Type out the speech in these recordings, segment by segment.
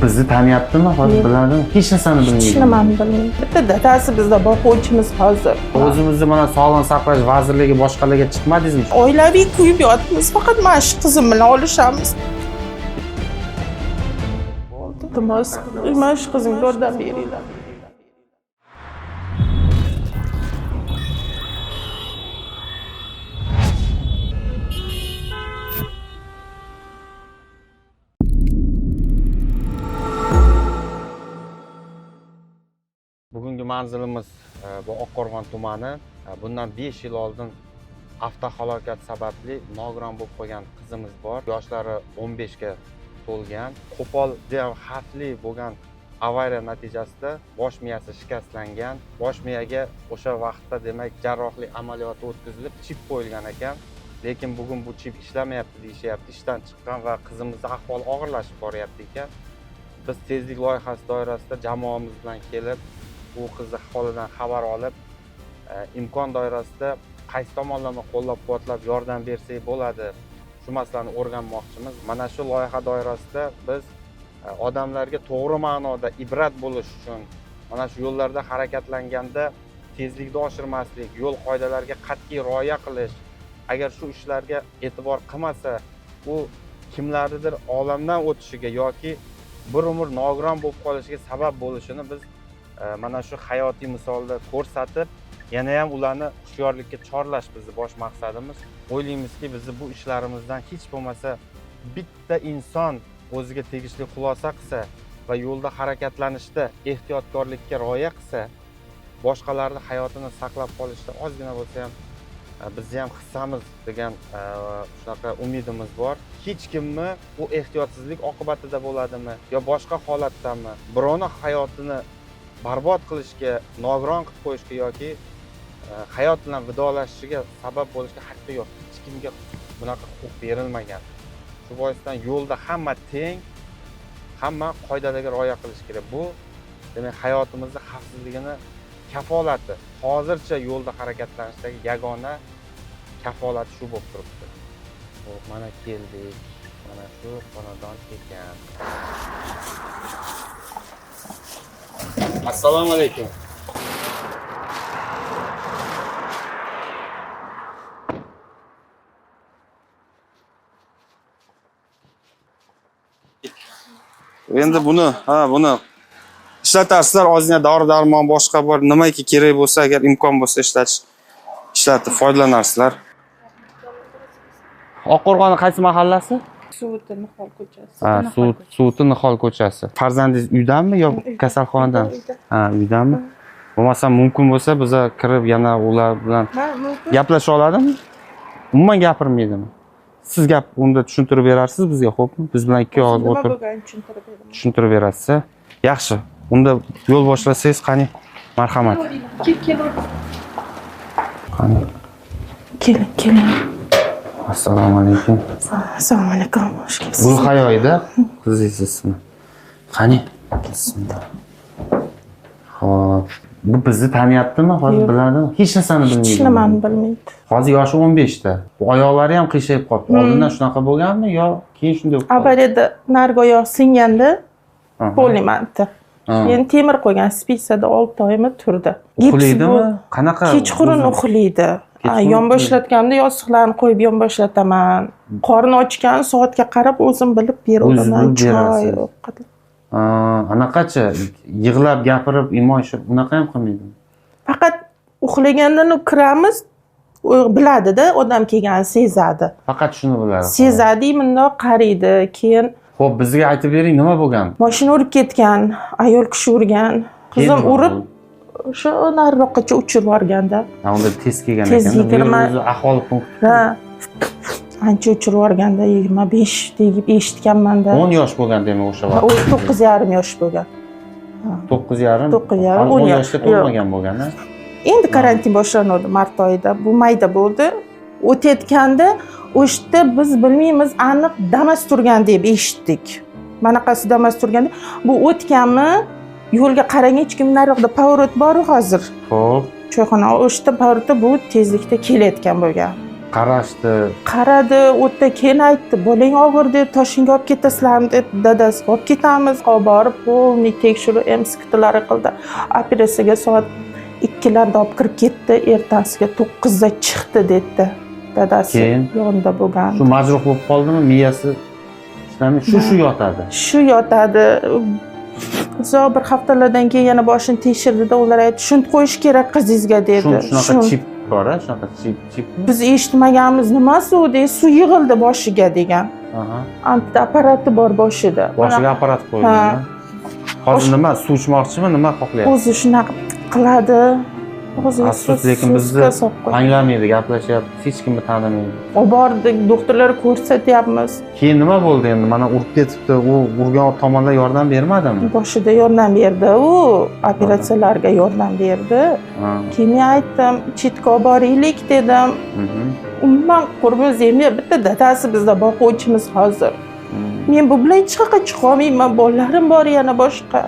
bizni taniyaptimi? Hozir biladimi? Hech narsani bilmaydi. Hech nimani bilmaydi. Bitta dadasi bizda boquvchimiz hozir. O'zimizni mana Sog'liqni saqlash vazirligi boshqalarga chiqmadingizmi? Oilaviy kuyib yotibmiz. Faqat mana shu qizim bilan olishamiz. Iltimos, mana shu qizimga yordam beringlar. Bugungi manzilimiz bu Oqqo'rg'on tumani. Bundan 5 yil oldin avtohalokat sababli nogiron bo'lib qolgan qizimiz bor. Yoshlari 15 ga to'lgan. Qo'pol juda xavfli bo'lgan avariya natijasida bosh miyasi shikastlangan. Bosh miyaga o'sha vaqtda demak jarrohlik amaliyoti o'tkazilib, chip qo'yilgan ekan. Lekin bugun bu chip ishlamayapti deyishyapti. Ishdan chiqqan va qizimizning ahvoli og'irlashib boryapti ekan. Biz tezlik loyihasi doirasida jamoamiz bilan kelib, bu qizni holidan xabar olib, imkon doirasida qaysi tomonlama qo'llab-quvvatlab yordam bersak bo'ladi, shu masalani o'rganmoqchimiz. Mana shu loyiha doirasida biz odamlarga to'g'ri ma'noda ibrat bo'lish uchun mana shu yo'llarda harakatlanganda tezlikni oshirmaslik, yo'l qoidalariga qat'iy rioya qilish, agar shu ishlarga e'tibor qilmasa, u kimlarnidir olamdan o'tishiga yoki bir umr nogiron bo'lib qolishiga sabab bo'lishini biz mana shu hayotiy misolda ko'rsatib, yana ham ularni hushyorlikka chorlash bizning bosh maqsadimiz. O'ylaymizki, bizni bu ishlarimizdan hech bo'lmasa bitta inson o'ziga tegishli xulosa qilsa va yo'lda harakatlanishda ehtiyotkorlikka rioya qilsa, boshqalarning hayotini saqlab qolishda ozgina bo'lsa ham bizni ham hissamiz degan shunaqa umidimiz bor. Hech kimni bu ehtiyotsizlik oqibatida bo'ladimi yo boshqa holatdami birovni hayotini barbod qilishga, nogiron qilib qo'yishga yoki hayot bilan vidolashishiga sabab bo'lishga haqqi yo'q. Hech kimga bunaqa huquq berilmagan. Shu boisdan yo'lda hamma teng, hamma qoidalarga rioya qilish kerak. Bu demak hayotimizning xavfsizligini kafolati. Hozircha yo'lda harakatlanishdagi yagona kafolat shu bo'lib turibdi. Xo'p, mana keldik. Mana shu xonadon ekan. Assalomu alaykum. Endi buni ishlatasizlar, ozgina dori-darmon boshqa bor, nimaki kerak bo'lsa, agar imkon bo'lsa ishlatib foydalansizlar. Oqqo'rg'onning qaysi mahallasi? Suvti Nihol ko'chasi. Suvti Nihol ko'chasi. Farzandingiz uydanmi yo kasalxonadan? Uydanmi? Bo'lmasa mumkin bo'lsa biza kirib yana ular bilan gaplasha oladimi? Umuman gapirmaydimi? Siz gap unda tushuntirib berarsiz bizga, xo'pmi? Biz bilan ikki og'iz o'tirib tushuntirib berasiz. Yaxshi. Unda yo'l boshlasangiz qani? Marhamat. Qani? Keling. Assalomu alaykum. Assalomu alaykum. Xush kelibsiz. Gulhayoida qizingiz ismi. Qani? Bismillah. Xo'p. Bu bizni taniyaptimi? Hozir biladimi? Hech narsani bilmaydi. Hech nimani bilmaydi. Hozir yoshi 15 da. Oyoqlari ham qiyshayib qolibdi. Oldindan shunaqa bo'lganmi yo keyin shunday bo'ldi? Avariyada narigi oyoq singanda polimantda. Keyin temir qo'ygan, spisada 6 oymi turdi. Uxlaydimi? Qanaqa? Kechqurun uxlaydi. Yonboshlatganimda yostiqlarni qo'yib yonboshlataman. Qorni ochgan soatga qarab o'zim bilib beraman. Choy, ovqat. Anaqacha yig'lab gapirib, imoyishib unaqa ham qilmaydimi? Faqat uxlagandan kiramiz, biladi-da, odam kelganini sezadi. Faqat shuni biladi. Sezadi, bundoq qaraydi, keyin xo'p, bizga aytib bering, nima bo'lgan? Mashina urib ketgan, ayol kishi urgan. Qizim urib o'sha nariroqqa uchirib yuborganda. Unda tez kelgan ekan. O'zi aholi punkti. Ancha uchirib yuborganda 25 deb eshitganman-da. 10 yosh bo'lgan demak o'sha vaqt. 9,5 yosh bo'lgan. 9,5. 9,5. 10 yoshga to'lmagan bo'lgan-a? Endi karantin boshlanadi mart oyida. Bu mayda bo'ldi. O'tayotganda o'shda biz bilmaymiz, aniq Damas turgan deb eshitdik. Manaqasi Damas turganda, bu o'tganmi? Yo'lga qarang, hech kim nariyoqda pavorot bor hozir. Xo'p. Choyxona o'shda pavorotda bu tezlikda kelayotgan bo'lgan. qarashdi. Qaradi, u yerda keyin aytdi, bolang og'ir deb Toshkentga olib ketasizlarmi deb, dadasi olib ketamiz. Olib borib, polniy tekshiruv MSKTlari qildi. Operatsiyaga soat 2larda olib kirib ketdi, ertasiga 9da chiqdi dedi. Dadasi Keyin? yonida bo'lgan. Shu majruh bo'lib qoldimi, miyasi ishlamay, shu yotadi. Shu yotadi. Uzoq bir haftalardan keyin yana boshini tekshirdida, ular aytdi, shunt qo'yish kerak qizingizga dedi. Shunaqa chip bor-a, shunaqa chip. Biz eshitmaganmiz, nimasi u deydi, suv yig'ildi boshiga degan. Aha. Apparati bor boshida. Boshiga apparat qo'yilgan. Hozir nima, suv ichmoqchimi, nima xohlayapti? O'zi shunaqa qiladi. O'zi Afsus, lekin bizni anglamaydi, gaplashyapti, hech kimni tanimaydi. Olib bordik, doktorlarga ko'rsatyapmiz. Keyin nima bo'ldi endi? Mana urib ketibdi. U urgan tomonlar yordam bermadimi? Boshida yordam berdi, u operatsiyalarga yordam berdi. Keyin men aytdim, chetga olib boraylik dedim. Umuman qurimiz endi bitta dadasi bizda boquvchimiz hozir. Men bu bilan hech qayerga chiqa olmayman, bolalarim bor yana boshqa.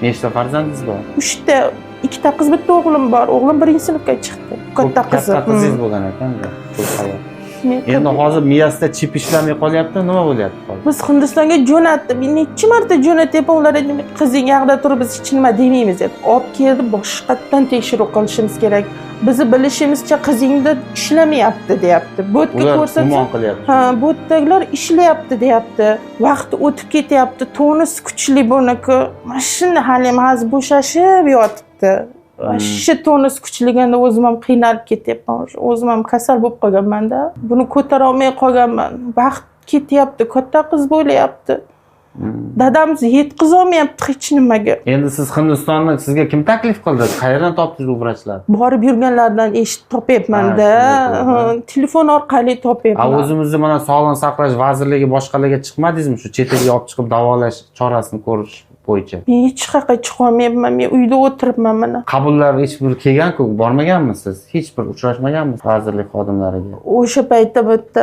Nechta farzandingiz bor? 3 ta, 2 ta qiz, bitta o'g'lim bor. O'g'lim 1-sinfga chiqdi. Katta qizi. Katta qizingiz bo'lgan ekan-da. Endi hozir miyasida chip ishlamay qolyapti, nima bo'lyapti hozir? Biz Hindistonga jo'natdik. Men necha marta jo'natyapman, ular aytdi, qizing yoqda turib biz hech nima demaymiz deb. Olib keldi, boshqatdan tekshiruv qilishimiz kerak. Bizni bilishimizcha qizingda ishlamayapti deyapti. Bu yerga ko'rsatsa, gumon qilyapti. ha, bu yerdagilar ishlayapti deyapti. Vaqt o'tib ketyapti, tonus kuchli buniki. Mana shunda hali hozir bo'shashib yotibdi. Shu tonus kuchliganda o'zim ham qiynalib ketyapman. O'zim ham kasal bo'lib qolganman-da. Buni ko'tara olmay qolganman. Vaqt ketyapti, katta qiz bo'layapti. Dadamiz yetkazolmayapti hech nimaga. Endi siz Hindistonni sizga kim taklif qildi? Qayerdan topdingiz bu vrachlarni? Borib yurganlardan eshitib topyapman-da. Telefon orqali topyapman. O'zimizni mana Sog'liqni saqlash vazirligi boshqalarga chiqmadingizmi shu chet elga olib chiqib davolash chorasini ko'rish bo'yicha? Men hech qayerga chiqa olmayapman. Men uyda o'tiribman mana. Qabullar hech bir kelgan-ku, bormaganmisiz? Hech bir uchrashmaganmisiz vazirlik xodimlariga? O'sha paytda bitta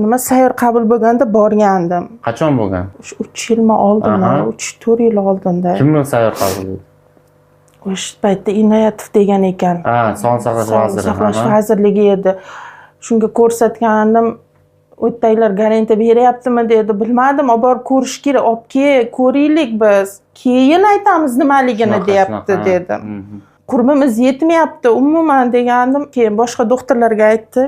nima sayyor qabul bo'lganda borgandim. Qachon bo'lgan? 3 yil oldin, 3-4 yil oldinda. Kimni sayyor qabul edi? O'sha paytda Inoyatov degan ekan. Ha, Sog'liqni saqlash vaziri. Sog'liqni saqlash vazirligi edi. Shunga ko'rsatgandim. O'tdagilar garantiya beryaptimi dedi. Bilmadim, olib borib ko'rish kerak. Olib kel, ko'raylik biz. Keyin aytamiz nimaligini deyapti dedim. Qurbimiz yetmayapti umuman degandim. Keyin boshqa doktorlarga aytdi,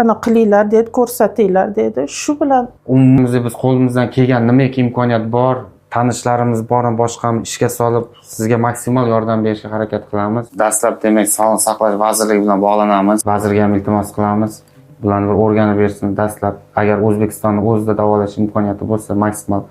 ana qilinglar dedi, ko'rsatinglar dedi. Shu bilan umumimizda biz qo'limizdan kelgan nimaiki imkoniyat bor, tanishlarimiz bormi, boshqami ishga solib sizga maksimal yordam berishga harakat qilamiz. Dastlab demak Sog'liqni saqlash vazirligi bilan bog'lanamiz. Vazirga ham iltimos qilamiz. Bularni bir o'rganib bersin. Dastlab agar O'zbekistonni o'zida davolash imkoniyati bo'lsa, maksimal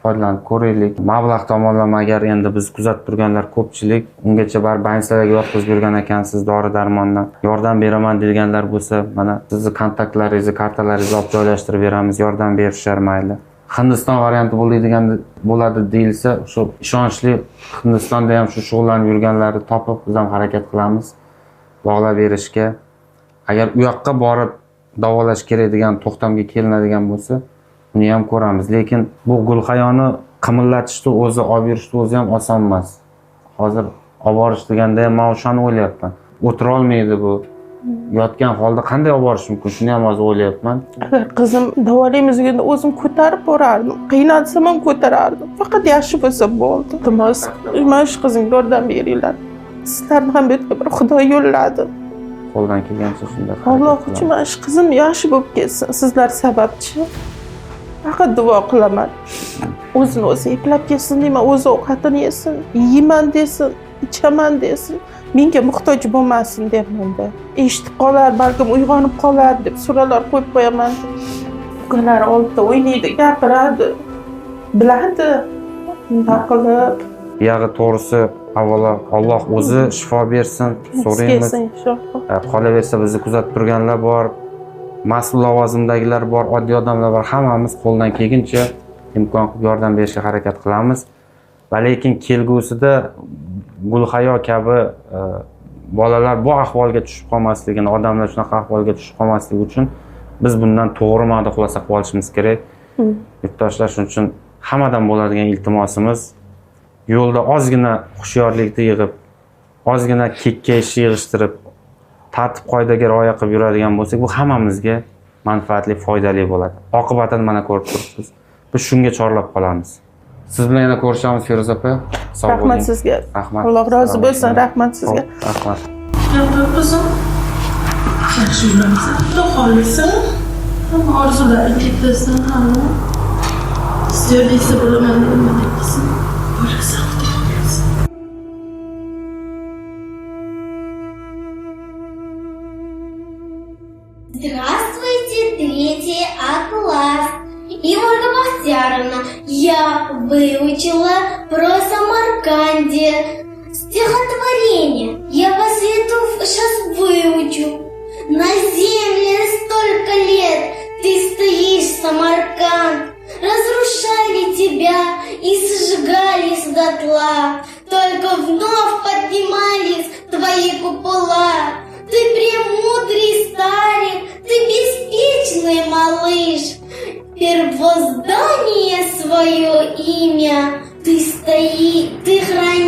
foydalanib ko'raylik. Mablag' tomonlama agar endi biz kuzatib turganlar ko'pchilik ungacha bar bansalarga yotqizib yurgan ekansiz dori-darmondan. Yordam beraman deganlar bo'lsa, mana sizni kontaktlaringizni, kartalaringizni olib joylashtirib beramiz. Yordam berishar mayli. Hindiston varianti bo'ladi deyilsa, shu ishonchli Hindistonda ham shu shug'ullanib yurganlarni topib biz ham harakat qilamiz bog'lab berishga. Agar u yoqqa borib davolash kerak degan to'xtamga kelinadigan bo'lsa, uni ham ko'ramiz. Lekin bu Gulhayoni qimillatishni o'zi, olib yurishni o'zi ham oson emas. Hozir olib borish deganda ham men o'shani o'ylayapman. O'tira olmaydi bu. Yotgan holda qanday olib borish mumkin? Shuni ham hozir o'ylayapman. Agar qizim davolaymiz deganda o'zim ko'tarib borardim. Qiynalsam ham ko'tarardim. Faqat yaxshi bo'lsa bo'ldi. Iltimos, mana shu qizimga yordam beringlar. Sizlarni ham bu yerga bir Xudo yo'lladi. Qo'ldan kelgancha shunday. Alloh uchun mana shu qizim yaxshi bo'lib ketsin. Sizlar sababchi. Faqat duo qilaman. O'zini o'zi eplab ketsin deyman, o'zi ovqatini yesin, yeyman desin, ichaman desin. Menga muhtoj bo'lmasin deyman-da. Eshitib qolar, balkim uyg'onib qolar deb so'ralar qo'yib qo'yaman. Ukalar oldida o'ynaydi, gapiradi. Biladi. Bunday qilib. Buyog'i to'g'risi avvalo Alloh o'zi shifo bersin, so'raymiz. Qolaversa bizni kuzatib turganlar bor, mas'ul lavozimdagilar bor, oddiy odamlar bor. Hammamiz qo'ldan kelguncha imkon qilib yordam berishga harakat qilamiz. Va lekin kelgusida Gulhayo kabi bolalar bu ahvolga tushib qolmasligini, odamlar shunaqa ahvolga tushib qolmasligi uchun biz bundan to'g'ri ma'noda xulosa qilib olishimiz kerak. Yurtdoshlar, shuning uchun hammadan bo'ladigan iltimosimiz yo'lda ozgina hushyorlikni yig'ib, ozgina kekkayishni yig'ishtirib, tartib qoidaga rioya qilib yuradigan bo'lsak, bu hammamizga manfaatli, foydali bo'ladi. Oqibatini mana ko'rib turibsiz. Biz shunga chorlab qolamiz. Siz bilan yana ko'rishamiz, Feruza opa. Sog' bo'ling. Rahmat sizga. Rahmat. Alloh rozi bo'lsin. Rahmat sizga. Rahmat. Qizim, yaxshi yuramiz. Xudo xohlasa, hamma orzularing yetkazsin, hamma istediysa bo'laman nima deyapsan? Bo'lasan. Здравствуйте, 3 А-класс. И Ольга Бахтияровна, я выучила про Самарканде стихотворение. Я по свету сейчас выучу. На земле столько лет ты стоишь, Самарканд. Разрушали тебя и сжигались дотла. Только вновь поднимались твои купола. Ты премудрый старик, ты беспечный малыш. Первоздание свое имя ты хранишь.